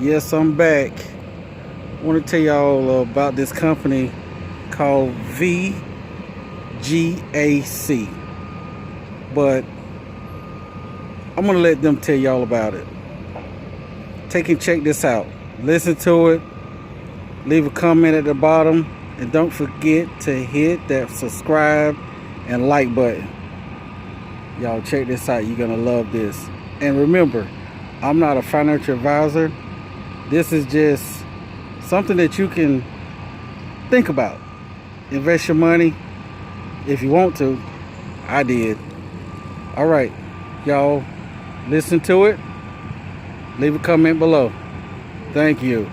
Yes, I'm back. I want to tell y'all about this company called VGAC. But I'm going to let them tell y'all about it. Take and check this out. Listen to it. Leave a comment at the bottom. And don't forget to hit that subscribe and like button. Y'all check this out. You're going to love this. And remember, I'm not a financial advisor. This is just something that you can think about. Invest your money if you want to. I did. All right, y'all, listen to it. Leave a comment below. Thank you.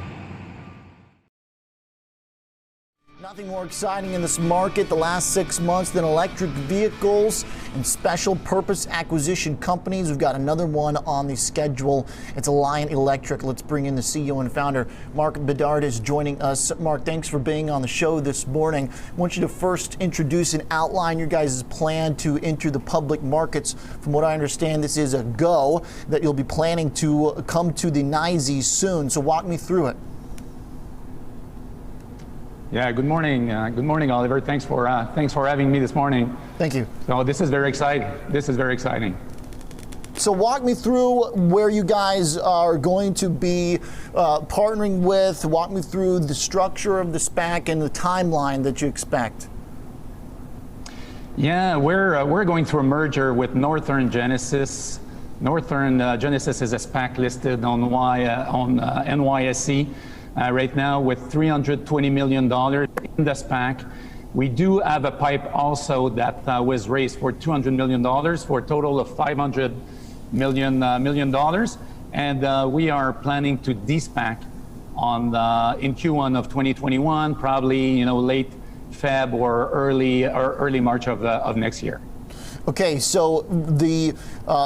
Nothing more exciting in this market the last 6 months than electric vehicles and special purpose acquisition companies. We've got another one on the schedule. It's Alliant Electric. Let's bring in the CEO and founder. Marc Bedard is joining us. Marc, thanks for being on the show this morning. I want you to first introduce and outline your guys' plan to enter the public markets. From what I understand, this is a go that you'll be planning to come to the NYSE soon. So walk me through it. Yeah, good morning. Good morning, Oliver. Thanks for having me this morning. Thank you. So this is very exciting. So walk me through where you guys are going to be partnering with. Walk me through the structure of the SPAC and the timeline that you expect. Yeah, we're going through a merger with Northern Genesis. Northern Genesis is a SPAC listed on NYSE. Right now with $320 million in the SPAC. We do have a pipe also that was raised for $200 million for a total of $500 million. And we are planning to de-SPAC in Q1 of 2021, probably late Feb or early March of next year. Okay, so the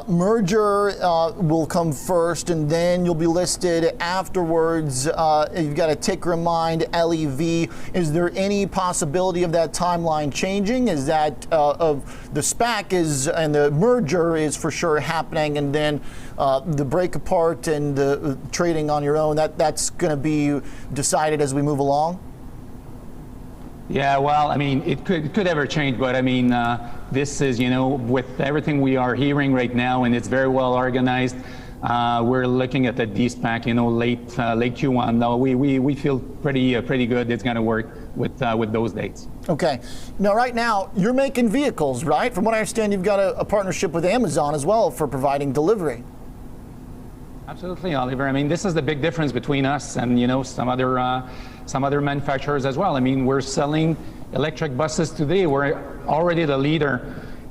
merger will come first, and then you'll be listed afterwards. You've got a ticker in mind, LEV. Is there any possibility of that timeline changing? Is that of the SPAC and the merger is for sure happening, and then the break apart and the trading on your own, that's going to be decided as we move along? Yeah, well, I mean, it could ever change, but I mean, this is, with everything we are hearing right now, and it's very well organized. We're looking at the de-SPAC, late Q1. No, we feel pretty good. It's going to work with those dates. Okay. Now, right now, you're making vehicles, right? From what I understand, you've got a partnership with Amazon as well for providing delivery. Absolutely, Oliver. I mean, this is the big difference between us and some other manufacturers as well. I mean, we're selling electric buses today. We're already the leader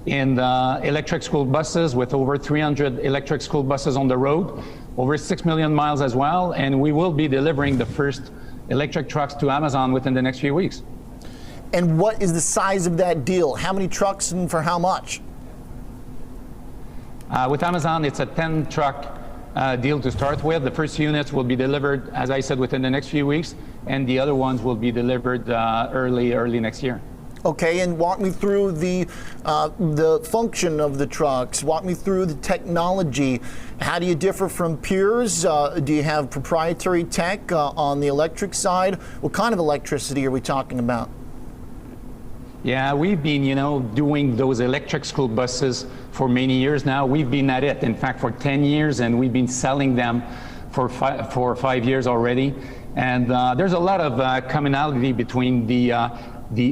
in electric school buses with over 300 electric school buses on the road, over 6 million miles as well, and we will be delivering the first electric trucks to Amazon within the next few weeks. And what is the size of that deal? How many trucks and for how much? With Amazon, it's a 10-truck deal to start with. The first units will be delivered, as I said, within the next few weeks, and the other ones will be delivered early next year. Okay, and walk me through the function of the trucks. Walk me through the technology. How do you differ from peers? Do you have proprietary tech on the electric side? What kind of electricity are we talking about? Yeah, we've been, doing those electric school buses for many years now. We've been at it, in fact, for 10 years, and we've been selling them for 5 years already. And there's a lot of commonality between the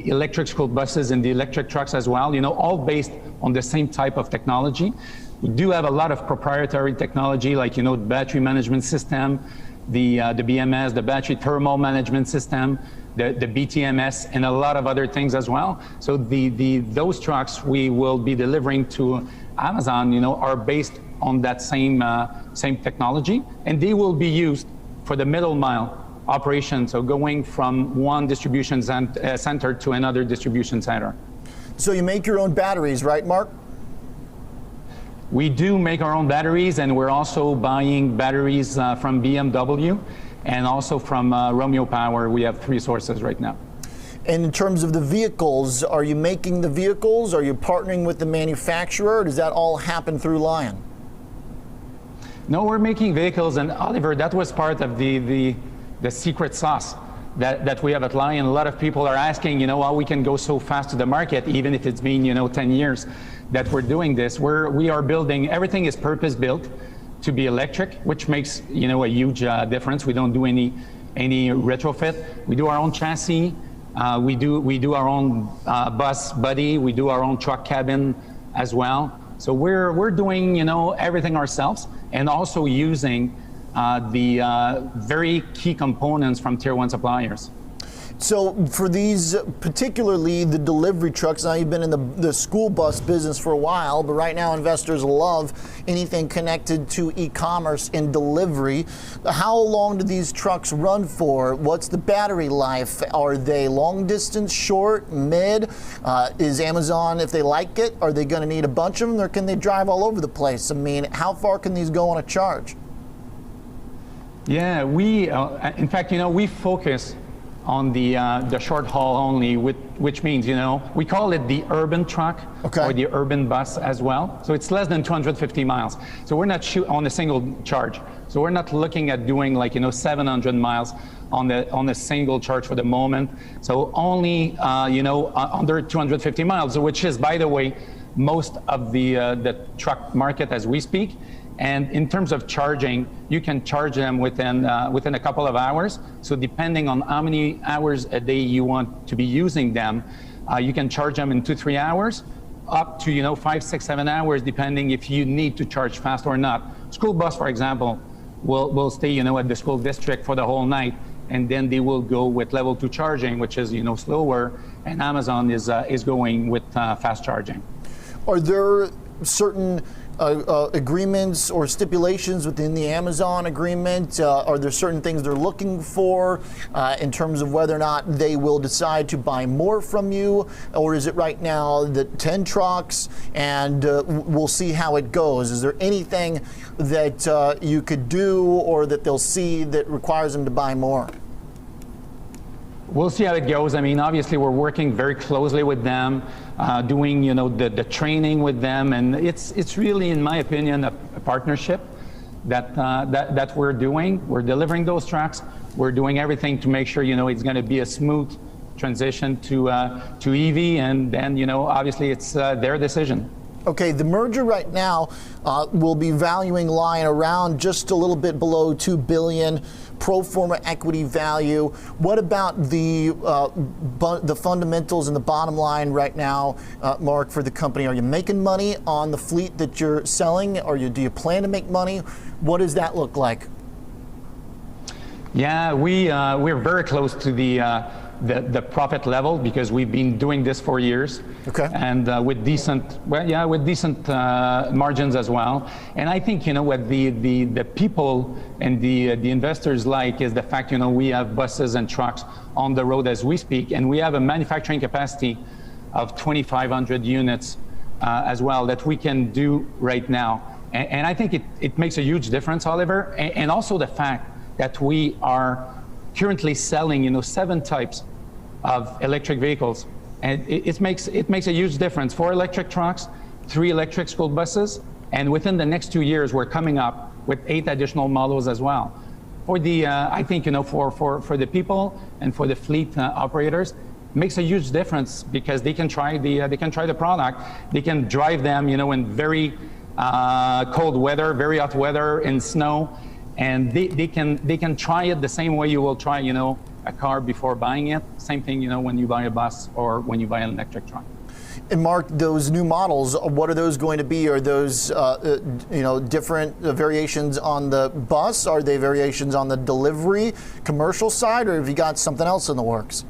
electric school buses and the electric trucks as well, all based on the same type of technology. We do have a lot of proprietary technology, like, the battery management system, the BMS, the battery thermal management system, the BTMS, and a lot of other things as well. So those trucks we will be delivering to Amazon, are based on that same technology, and they will be used for the middle mile operation, so going from one distribution center to another distribution center. So you make your own batteries, right, Marc? We do make our own batteries, and we're also buying batteries from BMW and also from Romeo Power. We have 3 sources right now. And in terms of the vehicles, are you making the vehicles? Are you partnering with the manufacturer? Or does that all happen through Lion? No, we're making vehicles, and Oliver, that was part of the secret sauce that we have at Lion. A lot of people are asking, how we can go so fast to the market, even if it's been, 10 years that we're doing this. We are building, everything is purpose-built to be electric, which makes, a huge difference. We don't do any retrofit. We do our own chassis. We do our own bus body. We do our own truck cabin as well. So we're doing, everything ourselves, and also using the very key components from tier 1 suppliers. So for these, particularly the delivery trucks, now you've been in the school bus business for a while, but right now investors love anything connected to e-commerce and delivery. How long do these trucks run for? What's the battery life? Are they long distance, short, mid? Is Amazon, if they like it, are they going to need a bunch of them, or can they drive all over the place? I mean, how far can these go on a charge? Yeah, in fact, we focus on the short haul only, which means, we call it the urban truck, okay, or the urban bus as well. So it's less than 250 miles. So we're not on a single charge. So we're not looking at doing 700 miles on a single charge for the moment. So only, under 250 miles, which is, by the way, most of the truck market as we speak. And in terms of charging, you can charge them within a couple of hours. So depending on how many hours a day you want to be using them, you can charge them in 2-3 hours, up to 5, 6, 7 hours, depending if you need to charge fast or not. School bus, for example, will stay at the school district for the whole night, and then they will go with level 2 charging, which is slower. And Amazon is going with fast charging. Are there certain agreements or stipulations within the Amazon agreement? Are there certain things they're looking for in terms of whether or not they will decide to buy more from you? Or is it right now the 10 trucks and we'll see how it goes? Is there anything that you could do or that they'll see that requires them to buy more? We'll see how it goes. I mean, obviously, we're working very closely with them, doing, the training with them, and it's really, in my opinion, a partnership that we're doing. We're delivering those trucks. We're doing everything to make sure, it's going to be a smooth transition to EV, and then, obviously, it's their decision. Okay, the merger right now will be valuing Lion around just a little bit below $2 billion pro forma equity value. What about the fundamentals and the bottom line right now, Marc, for the company? Are you making money on the fleet that you're selling? Do you plan to make money? What does that look like? Yeah, we're very close to the profit level because we've been doing this for years. Okay. And with decent margins as well. And I think what the people and the investors like is the fact we have buses and trucks on the road as we speak, and we have a manufacturing capacity of 2,500 units as well that we can do right now. And I think it makes a huge difference, Oliver. And also the fact that we are currently selling 7 types of electric vehicles, and it makes a huge difference. 4 electric trucks, 3 electric school buses, and within the next 2 years we're coming up with 8 additional models as well. For the I think for the people and for the fleet operators, it makes a huge difference because they can try the product, they can drive them in very cold weather, very hot weather, in snow, and they can try it the same way you will try a car before buying it. Same thing when you buy a bus or when you buy an electric truck. And Marc, those new models, what are those going to be? Are those different variations on the bus? Are they variations on the delivery commercial side, or have you got something else in the works?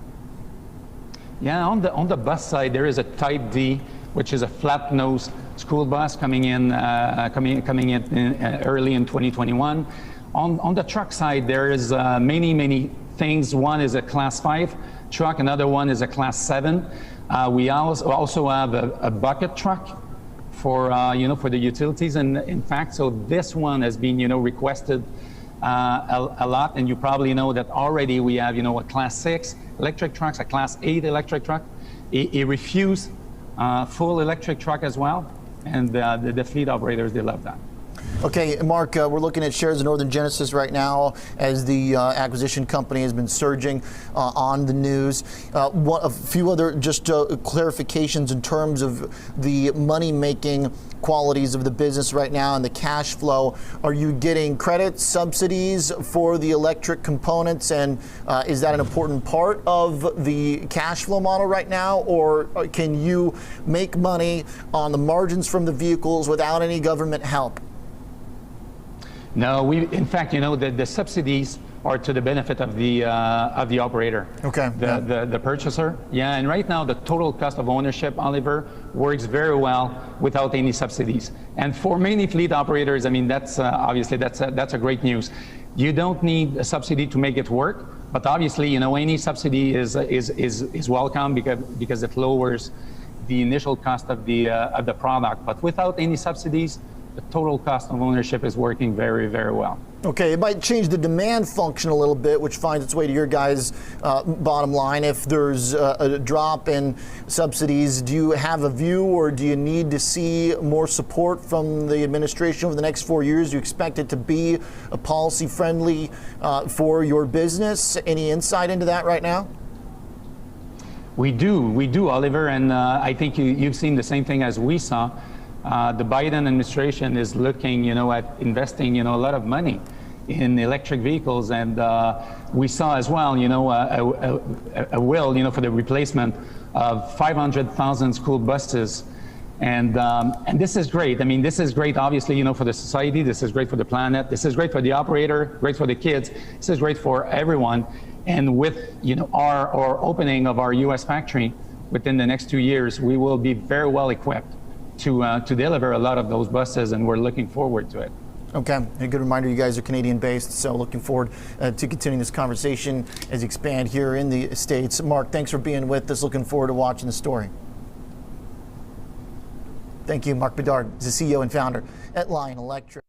Yeah, on the bus side there is a Type D, which is a flat nose school bus coming in early in 2021. On the truck side there is many things. One is a Class 5 truck, another one is a Class 7. We also have a bucket truck for for the utilities, and in fact, so this one has been requested a lot, and you probably know that already we have a Class 6 electric trucks, a Class 8 electric truck, a refuse full electric truck as well, and the fleet operators, they love that. Okay, Mark, we're looking at shares of Northern Genesis right now as the acquisition company has been surging on the news. A few other just clarifications in terms of the money-making qualities of the business right now and the cash flow. Are you getting credits, subsidies for the electric components, and is that an important part of the cash flow model right now, or can you make money on the margins from the vehicles without any government help? No, in fact, the subsidies are to the benefit of the operator. Okay. The purchaser. Yeah, and right now the total cost of ownership, Oliver, works very well without any subsidies. And for many fleet operators, I mean, that's obviously that's a great news. You don't need a subsidy to make it work, but obviously, any subsidy is welcome because it lowers the initial cost of the product. But without any subsidies, the total cost of ownership is working very, very well. Okay, it might change the demand function a little bit, which finds its way to your guys' bottom line. If there's a drop in subsidies, do you have a view, or do you need to see more support from the administration over the next 4 years? Do you expect it to be a policy-friendly for your business? Any insight into that right now? We do, Oliver, and I think you've seen the same thing as we saw. The Biden administration is looking, at investing, a lot of money in electric vehicles, and we saw as well, a will, for the replacement of 500,000 school buses, and this is great. I mean, this is great, obviously, for the society. This is great for the planet. This is great for the operator. Great for the kids. This is great for everyone. And with, our opening of our U.S. factory within the next 2 years, we will be very well equipped to deliver a lot of those buses, and we're looking forward to it. Okay, a good reminder, you guys are Canadian-based, so looking forward to continuing this conversation as you expand here in the States. Mark, thanks for being with us. Looking forward to watching the story. Thank you, Marc Bedard, the CEO and founder at Lion Electric.